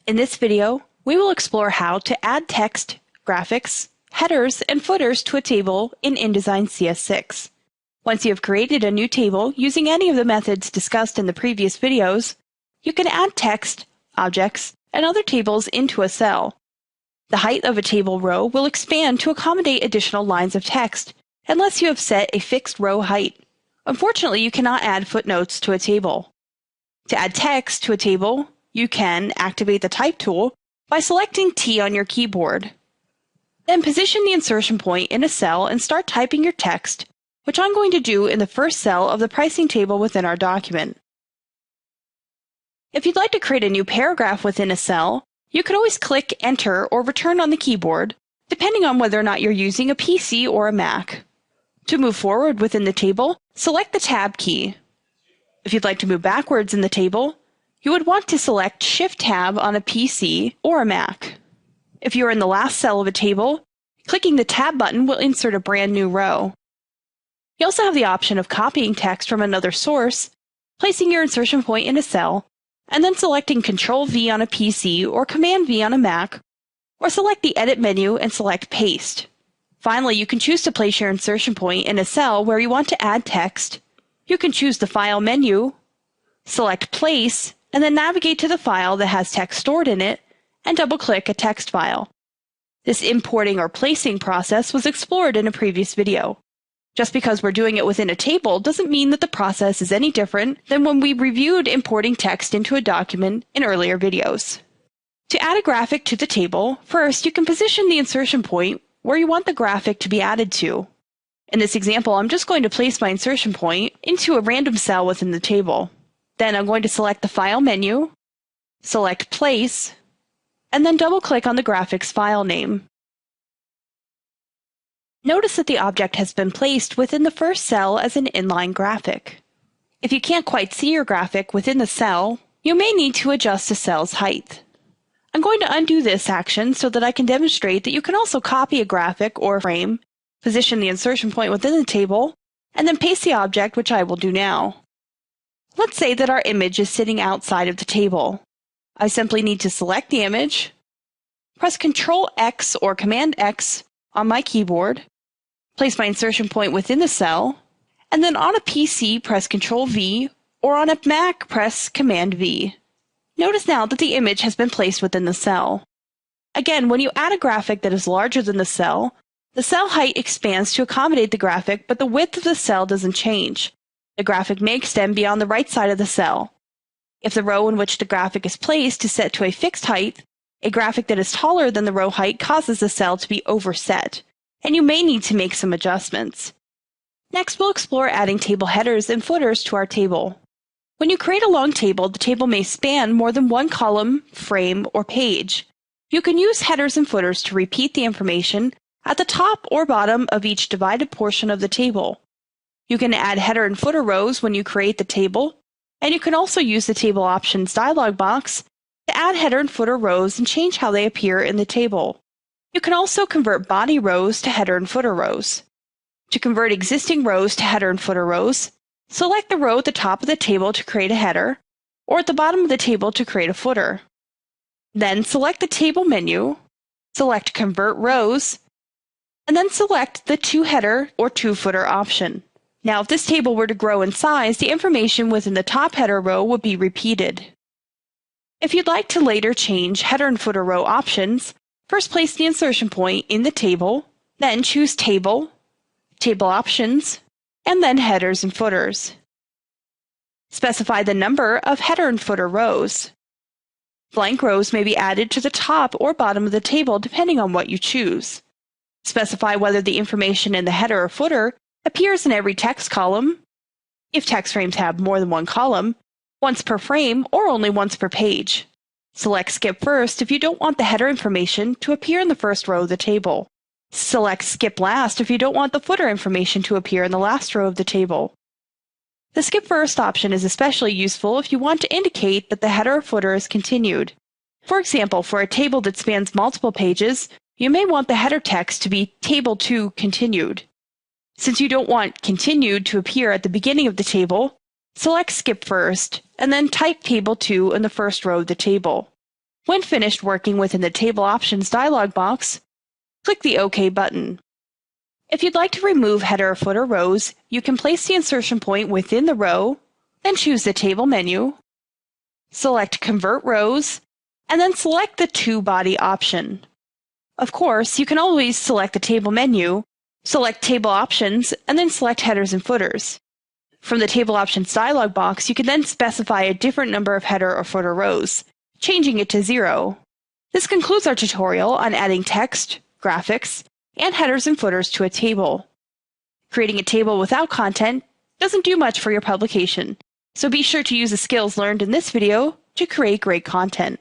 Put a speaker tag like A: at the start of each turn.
A: In this video, we will explore how to add text, graphics, headers, and footers to a table in Indesign CS6. Once you have created a new table using any of the methods discussed in the previous videos, you can add text, objects, and other tables into a cell. The height of a table row will expand to accommodate additional lines of text, unless you have set a fixed row height. Unfortunately, you cannot add footnotes to a table. To add text to a table, you can activate the Type tool by selecting T on your keyboard. Then position the insertion point in a cell and start typing your text, which I'm going to do in the first cell of the pricing table within our document. If you'd like to create a new paragraph within a cell, you could always click Enter or Return on the keyboard, depending on whether or not you're using a PC or a Mac. To move forward within the table, select the Tab key. If you'd like to move backwards in the table, you would want to select Shift-Tab on a PC or a Mac. If you are in the last cell of a table, clicking the Tab button will insert a brand new row. You also have the option of copying text from another source, placing your insertion point in a cell, and then selecting Ctrl-V on a PC or Command-V on a Mac, or select the Edit menu and select Paste. Finally, you can choose to place your insertion point in a cell where you want to add text. You can choose the File menu, select Place, and then navigate to the file that has text stored in it, and double-click a text file. This importing or placing process was explored in a previous video. Just because we're doing it within a table doesn't mean that the process is any different than when we reviewed importing text into a document in earlier videos. To add a graphic to the table, first you can position the insertion point where you want the graphic to be added to. In this example, I'm just going to place my insertion point into a random cell within the table. Then I'm going to select the File menu, select Place, and then double-click on the graphic's file name. Notice that the object has been placed within the first cell as an inline graphic. If you can't quite see your graphic within the cell, you may need to adjust the cell's height. I'm going to undo this action so that I can demonstrate that you can also copy a graphic or frame, position the insertion point within the table, and then paste the object, which I will do now. Let's say that our image is sitting outside of the table. I simply need to select the image, press Ctrl-X or Command-X on my keyboard, place my insertion point within the cell, and then on a PC press Ctrl-V, or on a Mac press Command-V. Notice now that the image has been placed within the cell. Again, when you add a graphic that is larger than the cell height expands to accommodate the graphic, but the width of the cell doesn't change. The graphic may extend beyond the right side of the cell. If the row in which the graphic is placed is set to a fixed height, a graphic that is taller than the row height causes the cell to be overset, and you may need to make some adjustments. Next, we'll explore adding table headers and footers to our table. When you create a long table, the table may span more than one column, frame, or page. You can use headers and footers to repeat the information at the top or bottom of each divided portion of the table. You can add header and footer rows when you create the table, and you can also use the Table Options dialog box to add header and footer rows and change how they appear in the table. You can also convert body rows to header and footer rows. To convert existing rows to header and footer rows, select the row at the top of the table to create a header, or at the bottom of the table to create a footer. Then select the Table menu, select Convert Rows, and then select the To Header or To Footer option. Now, if this table were to grow in size, the information within the top header row would be repeated. If you'd like to later change header and footer row options, first place the insertion point in the table, then choose Table, Table Options, and then Headers and Footers. Specify the number of header and footer rows. Blank rows may be added to the top or bottom of the table depending on what you choose. Specify whether the information in the header or footer appears in every text column, if text frames have more than one column, once per frame, or only once per page. Select Skip First if you don't want the header information to appear in the first row of the table. Select Skip Last if you don't want the footer information to appear in the last row of the table. The Skip First option is especially useful if you want to indicate that the header or footer is continued. For example, for a table that spans multiple pages, you may want the header text to be Table 2 Continued. Since you don't want Continued to appear at the beginning of the table, select Skip First, and then type Table 2 in the first row of the table. When finished working within the Table Options dialog box, click the OK button. If you'd like to remove header or footer rows, you can place the insertion point within the row, then choose the Table menu, select Convert Rows, and then select the To Body option. Of course, you can always select the Table menu, select Table Options, and then select Headers and Footers. From the Table Options dialog box, you can then specify a different number of header or footer rows, changing it to 0. This concludes our tutorial on adding text, graphics, and headers and footers to a table. Creating a table without content doesn't do much for your publication, so be sure to use the skills learned in this video to create great content.